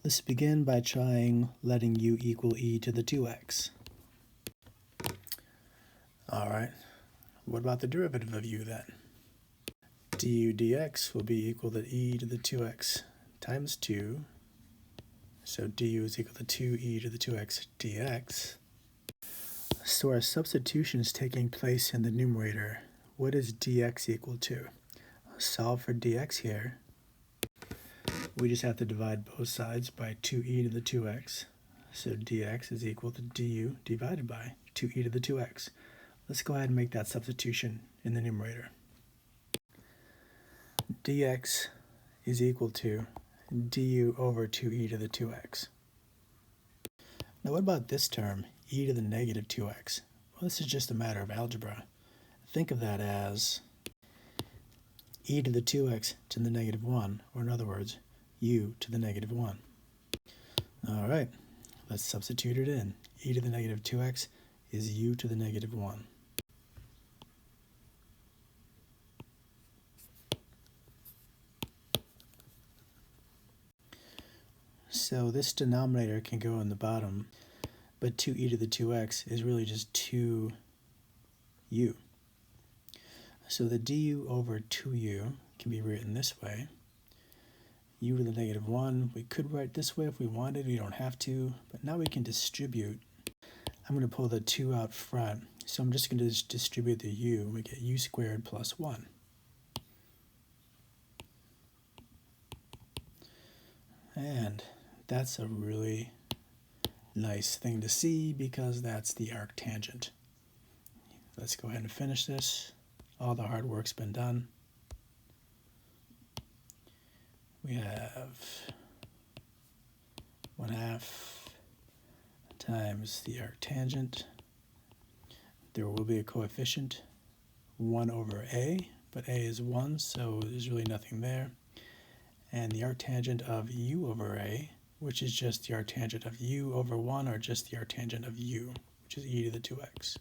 Let's begin by trying letting u equal e to the 2x. Alright, what about the derivative of u then? Du dx will be equal to e to the 2x times 2. So du is equal to 2e to the 2x dx. So our substitution is taking place in the numerator. What is dx equal to? Solve for dx here. We just have to divide both sides by 2e to the 2x. So dx is equal to du divided by 2e to the 2x. Let's go ahead and make that substitution in the numerator. Dx is equal to du over 2e to the 2x. Now what about this term, e to the negative 2x? Well, this is just a matter of algebra. Think of that as e to the 2x to the negative 1, or in other words, u to the negative 1. All right, let's substitute it in. E to the negative 2x is u to the negative 1. So this denominator can go in the bottom, but 2e to the 2x is really just 2u. So the du over 2u can be written this way. U to the negative 1, we could write this way if we wanted, we don't have to, but now we can distribute. I'm going to pull the 2 out front, so I'm just going to distribute the u. We get u squared plus 1. And that's a really nice thing to see because that's the arctangent. Let's go ahead and finish this. All the hard work's been done. We have 1/2 times the arctangent. There will be a coefficient, 1 over a, but a is 1, so there's really nothing there. And the arctangent of u over a, which is just the arctangent of u over 1, or just the arctangent of u, which is e to the 2x.